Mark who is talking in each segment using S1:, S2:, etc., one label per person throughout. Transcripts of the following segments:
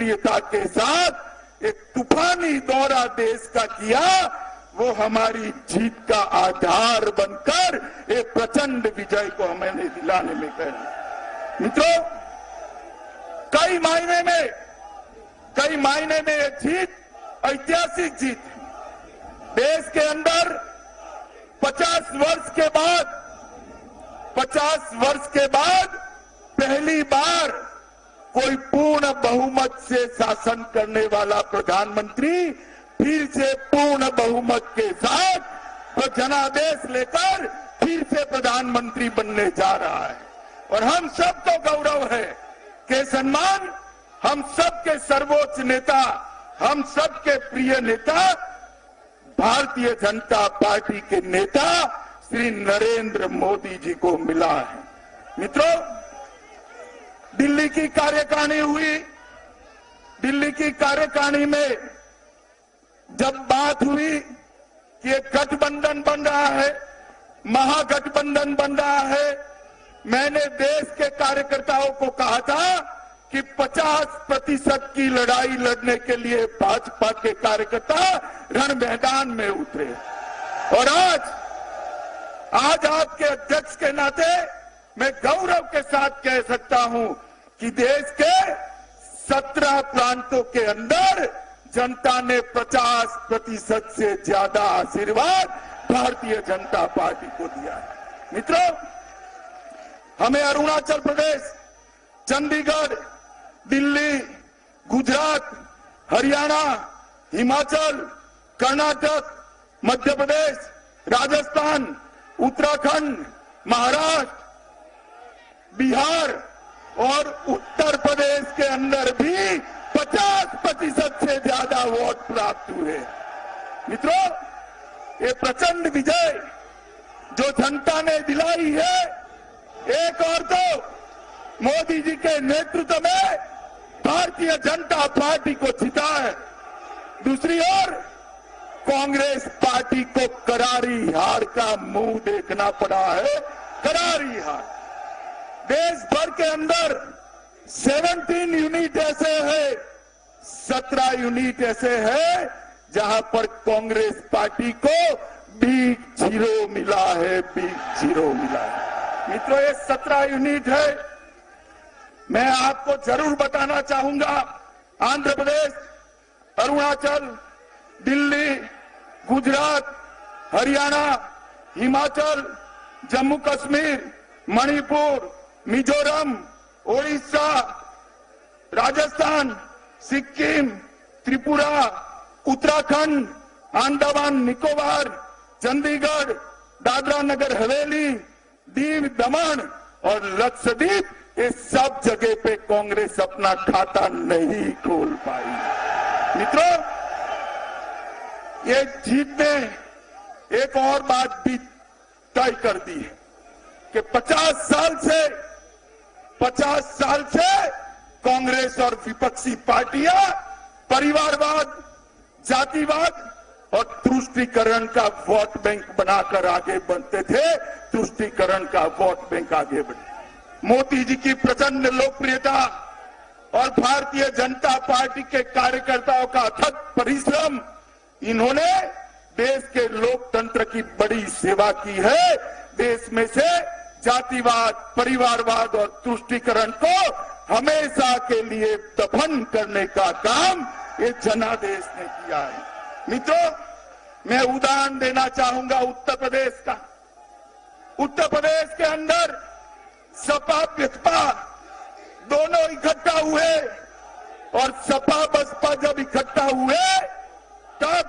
S1: लोकप्रियता के साथ एक तूफानी दौरा देश का किया, वो हमारी जीत का आधार बनकर एक प्रचंड विजय को हमें दिलाने में गए। मित्रों, कई मायने में ये जीत ऐतिहासिक जीत है। देश के अंदर 50 वर्ष के बाद पहली बार कोई पूर्ण बहुमत से शासन करने वाला प्रधानमंत्री फिर से पूर्ण बहुमत के साथ जनादेश लेकर फिर से प्रधानमंत्री बनने जा रहा है। और हम सबको गौरव है कि सम्मान हम सबके सर्वोच्च नेता, हम सबके प्रिय नेता, भारतीय जनता पार्टी के नेता श्री नरेंद्र मोदी जी को मिला है। मित्रों, दिल्ली की कार्यकारिणी हुई। दिल्ली की कार्यकारिणी में जब बात हुई कि एक गठबंधन बन रहा है, महागठबंधन बन रहा है, मैंने देश के कार्यकर्ताओं को कहा था कि 50% की लड़ाई लड़ने के लिए भाजपा के कार्यकर्ता रण मैदान में उतरे। और आज आपके अध्यक्ष के नाते मैं गौरव के साथ कह सकता हूं कि देश के 17 प्रांतों के अंदर जनता ने 50% से ज्यादा आशीर्वाद भारतीय जनता पार्टी को दिया है। मित्रों, हमें अरुणाचल प्रदेश, चंडीगढ़, दिल्ली, गुजरात, हरियाणा, हिमाचल, कर्नाटक, मध्य प्रदेश, राजस्थान, उत्तराखंड, महाराष्ट्र, बिहार और उत्तर प्रदेश के अंदर भी 50% से ज्यादा वोट प्राप्त हुए। मित्रों, ये प्रचंड विजय जो जनता ने दिलाई है, एक और तो मोदी जी के नेतृत्व में भारतीय जनता पार्टी को जीता है, दूसरी ओर कांग्रेस पार्टी को करारी हार का मुंह देखना पड़ा है। करारी हार। देश भर के अंदर 17 यूनिट ऐसे है, 17 यूनिट ऐसे है जहां पर कांग्रेस पार्टी को बिग जीरो मिला है, बिग जीरो मिला है। मित्रों, ये 17 यूनिट है। मैं आपको जरूर बताना चाहूंगा, आंध्र प्रदेश, अरुणाचल, दिल्ली, गुजरात, हरियाणा, हिमाचल, जम्मू कश्मीर, मणिपुर, मिजोरम, ओडिशा, राजस्थान, सिक्किम, त्रिपुरा, उत्तराखंड, अंडमान निकोबार, चंडीगढ़, दादरा नगर हवेली, दीव दमन और लक्षद्वीप, इस सब जगह पे कांग्रेस अपना खाता नहीं खोल पाई। मित्रों, ये जीत ने एक और बात भी तय कर दी है कि 50 साल से कांग्रेस और विपक्षी पार्टियां परिवारवाद, जातिवाद और तुष्टीकरण का वोट बैंक बनाकर आगे बढ़ते थे। तुष्टीकरण का वोट बैंक आगे बढ़े। मोदी जी की प्रचंड लोकप्रियता और भारतीय जनता पार्टी के कार्यकर्ताओं का अथक परिश्रम, इन्होंने देश के लोकतंत्र की बड़ी सेवा की है। देश में से जातिवाद, परिवारवाद और तुष्टीकरण को हमेशा के लिए दफन करने का काम ये जनादेश ने किया है। मित्रों, मैं उदाहरण देना चाहूंगा उत्तर प्रदेश का। उत्तर प्रदेश के अंदर सपा बसपा दोनों इकट्ठा हुए और सपा बसपा जब इकट्ठा हुए तब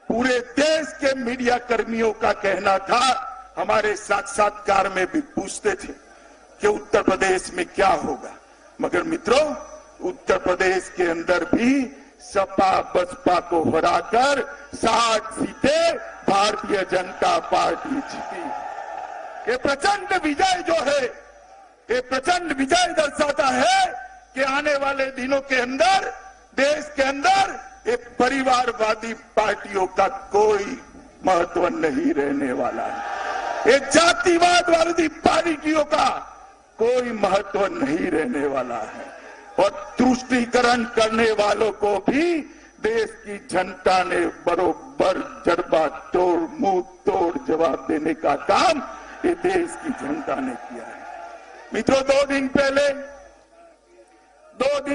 S1: पूरे देश के मीडिया कर्मियों का कहना था, हमारे साक्षात्कार में भी पूछते थे कि उत्तर प्रदेश में क्या होगा। मगर मित्रों, उत्तर प्रदेश के अंदर भी सपा बसपा को हराकर 60 सीटें भारतीय जनता पार्टी जीती। ये प्रचंड विजय जो है, ये प्रचंड विजय दर्शाता है कि आने वाले दिनों के अंदर देश के अंदर एक परिवारवादी पार्टियों का कोई महत्व नहीं रहने वाला है। एक जातिवाद वाली पार्टियों का कोई महत्व नहीं रहने वाला है। और तुष्टीकरण करने वालों को भी देश की जनता ने बरोबर जड़बा तोड़ मुंह तोड़ जवाब देने का काम ये देश की जनता ने किया है। मित्रों, दो दिन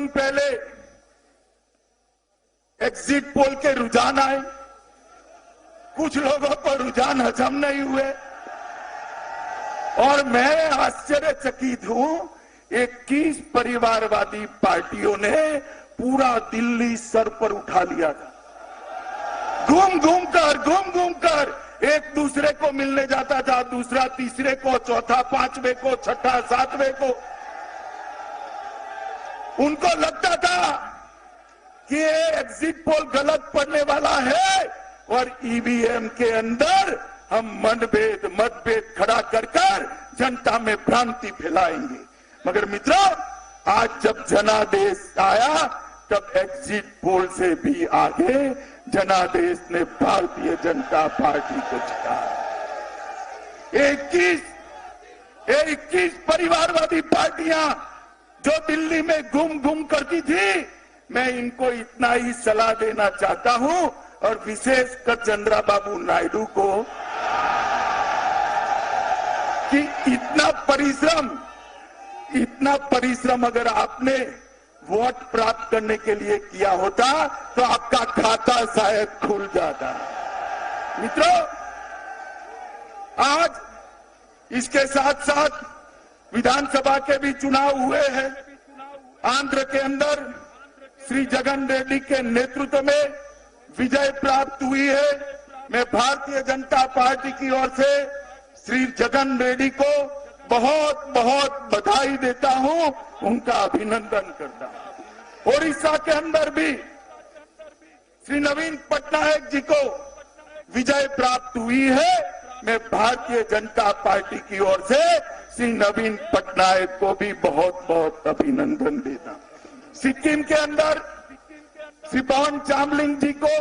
S1: पहले एग्जिट पोल के रुझान आए। कुछ लोगों को रुझान हजम नहीं हुए और मैं आश्चर्यचकित हूं। 21 परिवारवादी पार्टियों ने पूरा दिल्ली सर पर उठा लिया था। घूम घूम कर एक दूसरे को मिलने जाता था, दूसरा तीसरे को, चौथा पांचवें को, छठा सातवें को। उनको लगता था कि ये एग्जिट पोल गलत पड़ने वाला है और ईवीएम के अंदर हम मतभेद खड़ा कर जनता में भ्रांति फैलाएंगे। मगर मित्रों, आज जब जनादेश आया तब एग्जिट पोल से भी आगे जनादेश ने भारतीय जनता पार्टी को जिताया। 21 परिवारवादी पार्टियां जो दिल्ली में घूम करती थी, मैं इनको इतना ही सलाह देना चाहता हूं और विशेषकर चंद्रबाबू नायडू को कि इतना परिश्रम अगर आपने वोट प्राप्त करने के लिए किया होता तो आपका खाता शायद खुल जाता। मित्रों, आज इसके साथ साथ विधानसभा के भी चुनाव हुए हैं। आंध्र के अंदर श्री जगन रेड्डी के नेतृत्व में विजय प्राप्त हुई है। मैं भारतीय जनता पार्टी की ओर से श्री जगन रेड्डी को बहुत बहुत बधाई देता हूं, उनका अभिनंदन करता हूं। ओडिशा के अंदर भी श्री नवीन पटनायक जी को विजय प्राप्त हुई है। मैं भारतीय जनता पार्टी की ओर से श्री नवीन पटनायक को भी बहुत बहुत अभिनंदन देता हूं। सिक्किम के अंदर श्री पवन चामलिंग जी को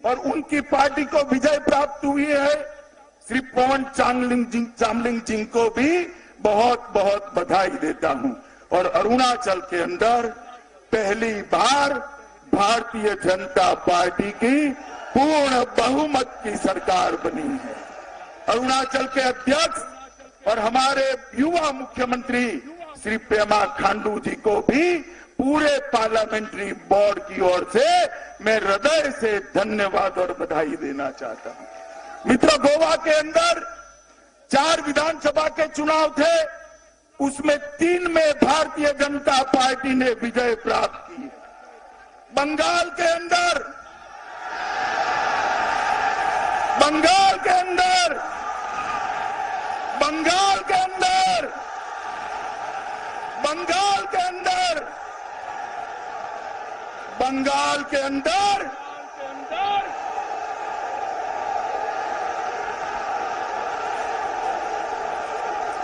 S1: और उनकी पार्टी को विजय प्राप्त हुई है। श्री पवन चामलिंग जी को भी बहुत बहुत बधाई देता हूं। और अरुणाचल के अंदर पहली बार भारतीय जनता पार्टी की पूर्ण बहुमत की सरकार बनी है। अरुणाचल के अध्यक्ष और हमारे युवा मुख्यमंत्री श्री पेमा खांडू जी को भी पूरे पार्लियामेंट्री बोर्ड की ओर से मैं हृदय से धन्यवाद और बधाई देना चाहता हूं। मित्रों, गोवा के अंदर 4 विधानसभा के चुनाव थे, उसमें 3 में भारतीय जनता पार्टी ने विजय प्राप्त की। बंगाल के अंदर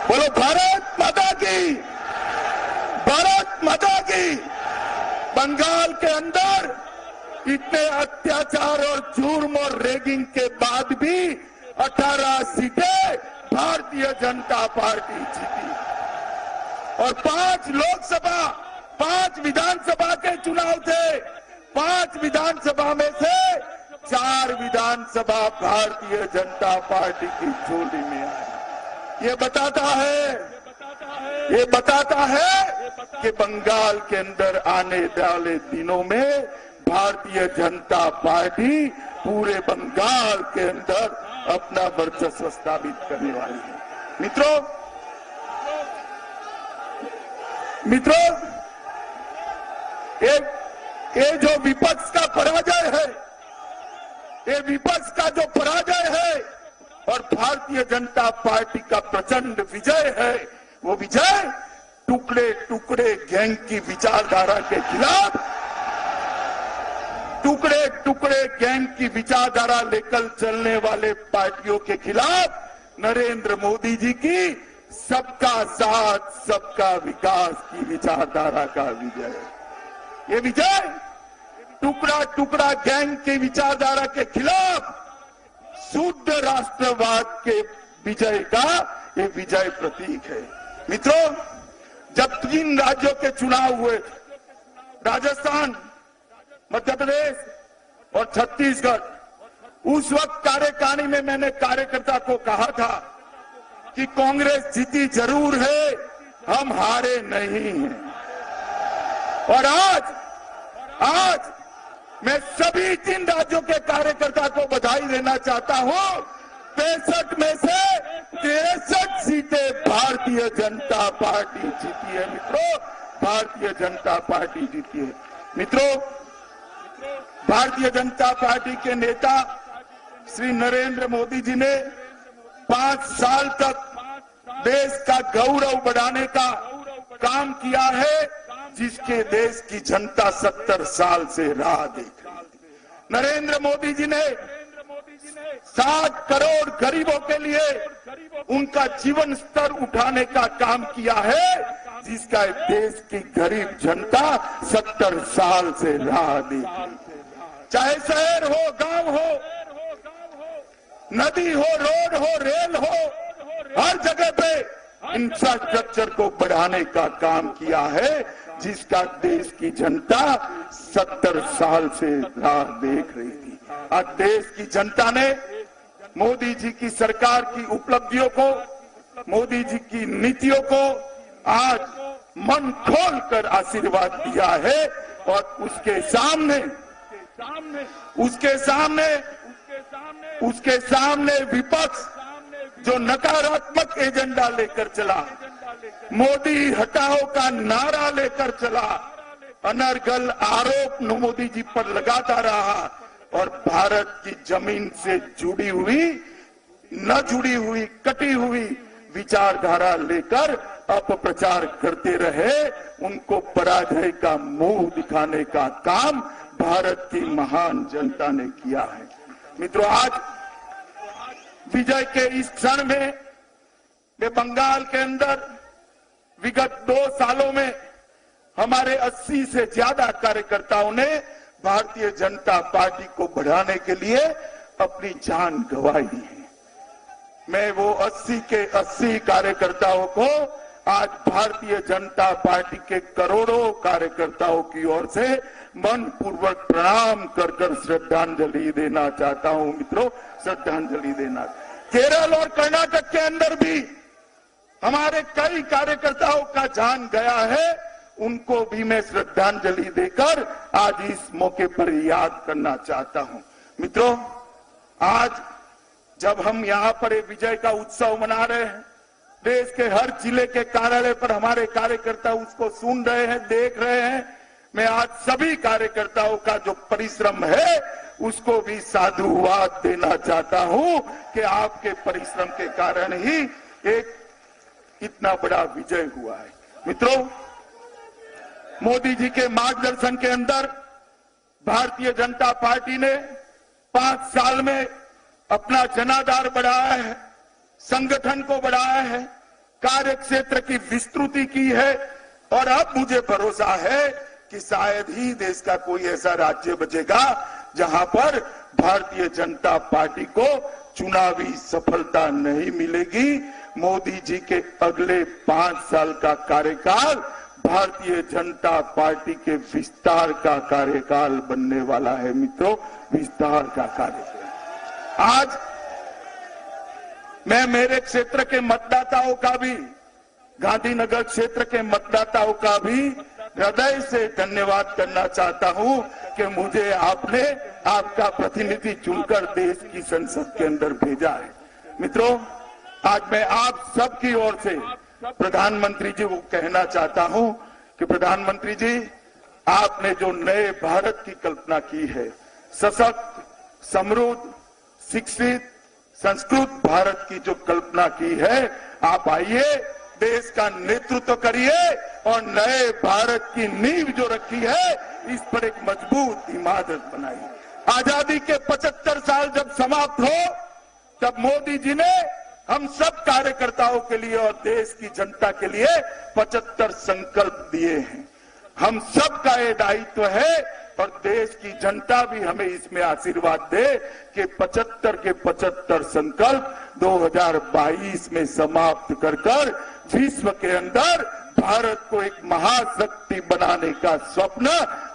S1: बोलो भारत माता की। बंगाल के अंदर इतने अत्याचार और जुर्म और रेगिंग के बाद भी 18 सीटें भारतीय जनता पार्टी जीती और 5 विधानसभा के चुनाव थे। 5 विधानसभा में से 4 विधानसभा भारतीय जनता पार्टी की झोली में आई। ये बताता है कि बंगाल के अंदर आने वाले दिनों में भारतीय जनता पार्टी पूरे बंगाल के अंदर अपना वर्चस्व स्थापित करने वाली है। मित्रों, ये जो विपक्ष का पराजय है, ये विपक्ष का जो पराजय है और भारतीय जनता पार्टी का प्रचंड विजय है, वो विजय टुकड़े टुकड़े गैंग की विचारधारा के खिलाफ, टुकड़े टुकड़े गैंग की विचारधारा लेकर चलने वाले पार्टियों के खिलाफ नरेंद्र मोदी जी की सबका साथ सबका विकास की विचारधारा का विजय। ये विजय टुकड़ा टुकड़ा गैंग की विचारधारा के खिलाफ शुद्ध राष्ट्रवाद के विजय का ये विजय प्रतीक है। मित्रों, जब 3 राज्यों के चुनाव हुए, राजस्थान, मध्य प्रदेश और छत्तीसगढ़, उस वक्त कार्यकारिणी में मैंने कार्यकर्ता को कहा था कि कांग्रेस जीती जरूर है, हम हारे नहीं हैं। और आज मैं सभी 3 राज्यों के कार्यकर्ता को बधाई देना चाहता हूं। 63 में से 63 सीटें भारतीय जनता पार्टी जीती है मित्रों, भारतीय जनता पार्टी जीती है। मित्रों, भारतीय जनता पार्टी के नेता श्री नरेंद्र मोदी जी ने 5 साल तक देश का गौरव बढ़ाने का काम किया है, जिसके देश की जनता 70 साल से राह देख रही थी। नरेंद्र मोदी जी ने 7 करोड़ गरीबों के लिए उनका जीवन स्तर उठाने का काम किया है, जिसका देश की गरीब जनता 70 साल से राह देख रही थी। चाहे शहर हो, गांव हो, नदी हो, रोड हो, रेल हो, हर जगह पे इंफ्रास्ट्रक्चर को बढ़ाने का काम किया है, जिसका देश की जनता 70 साल से राह देख रही थी। आज देश की जनता ने मोदी जी की सरकार की उपलब्धियों को, मोदी जी की नीतियों को आज मन खोलकर आशीर्वाद दिया है। और उसके सामने विपक्ष जो नकारात्मक एजेंडा लेकर चला, मोदी हटाओ का नारा लेकर चला, अनर्गल आरोप मोदी जी पर लगाता रहा और भारत की जमीन से जुड़ी हुई, न जुड़ी हुई, कटी हुई विचारधारा लेकर अपप्रचार करते रहे, उनको पराजय का मुंह दिखाने का काम भारत की महान जनता ने किया है। मित्रों, आज विजय के इस क्षण में बंगाल के अंदर विगत 2 सालों में हमारे 80 से ज्यादा कार्यकर्ताओं ने भारतीय जनता पार्टी को बढ़ाने के लिए अपनी जान गंवाई है। मैं वो 80 के 80 कार्यकर्ताओं को आज भारतीय जनता पार्टी के करोड़ों कार्यकर्ताओं की ओर से मनपूर्वक प्रणाम कर श्रद्धांजलि देना चाहता हूं। मित्रों, श्रद्धांजलि देना। केरल और कर्नाटक के अंदर भी हमारे कई कार्यकर्ताओं का जान गया है, उनको भी मैं श्रद्धांजलि देकर आज इस मौके पर याद करना चाहता हूं। मित्रों, आज जब हम यहां पर एक विजय का उत्सव मना रहे हैं, देश के हर जिले के कार्यालय पर हमारे कार्यकर्ता उसको सुन रहे हैं, देख रहे हैं, मैं आज सभी कार्यकर्ताओं का जो परिश्रम है उसको भी साधुवाद देना चाहता हूं कि आपके परिश्रम के कारण ही एक इतना बड़ा विजय हुआ है। मित्रों, मोदी जी के मार्गदर्शन के अंदर भारतीय जनता पार्टी ने 5 साल में अपना जनाधार बढ़ाया है, संगठन को बढ़ाया है, कार्य क्षेत्र की विस्तृति की है और अब मुझे भरोसा है कि शायद ही देश का कोई ऐसा राज्य बचेगा जहां पर भारतीय जनता पार्टी को चुनावी सफलता नहीं मिलेगी। मोदी जी के अगले 5 साल का कार्यकाल भारतीय जनता पार्टी के विस्तार का कार्यकाल बनने वाला है। मित्रों, विस्तार का कार्यकाल। आज मैं मेरे क्षेत्र के मतदाताओं का भी, गांधीनगर क्षेत्र के मतदाताओं का भी हृदय से धन्यवाद करना चाहता हूं कि मुझे आपने आपका प्रतिनिधि चुनकर देश की संसद के अंदर भेजा है। मित्रों, आज मैं आप सबकी ओर से प्रधानमंत्री जी को कहना चाहता हूं कि प्रधानमंत्री जी, आपने जो नए भारत की कल्पना की है, सशक्त, समृद्ध, शिक्षित, संस्कृत भारत की जो कल्पना की है, आप आइए, देश का नेतृत्व करिए और नए भारत की नींव जो रखी है, इस पर एक मजबूत इमारत बनाइए। आजादी के 75 साल जब समाप्त हो, तब मोदी जी ने हम सब कार्यकर्ताओं के लिए और देश की जनता के लिए 75 संकल्प दिए हैं। हम सब का ये दायित्व है और देश की जनता भी हमें इसमें आशीर्वाद दे कि 75 के 75 संकल्प 2022 में समाप्त कर विश्व के अंदर भारत को एक महाशक्ति बनाने का स्वप्न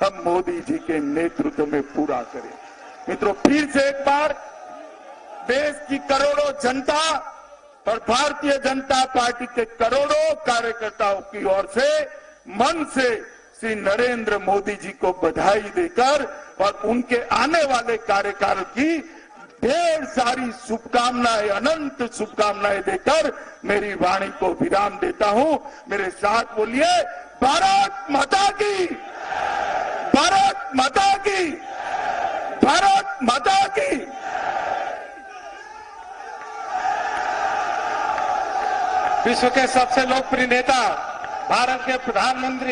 S1: हम मोदी जी के नेतृत्व में पूरा करें। मित्रों, फिर से एक बार देश की करोड़ों जनता और भारतीय जनता पार्टी के करोड़ों कार्यकर्ताओं की ओर से मन से श्री नरेंद्र मोदी जी को बधाई देकर और उनके आने वाले कार्यकाल की ढेर सारी शुभकामनाएं, अनंत शुभकामनाएं देकर मेरी वाणी को विराम देता हूं। मेरे साथ बोलिए, भारत माता की, भारत माता की, भारत माता की।
S2: विश्व के सबसे लोकप्रिय नेता, भारत के प्रधानमंत्री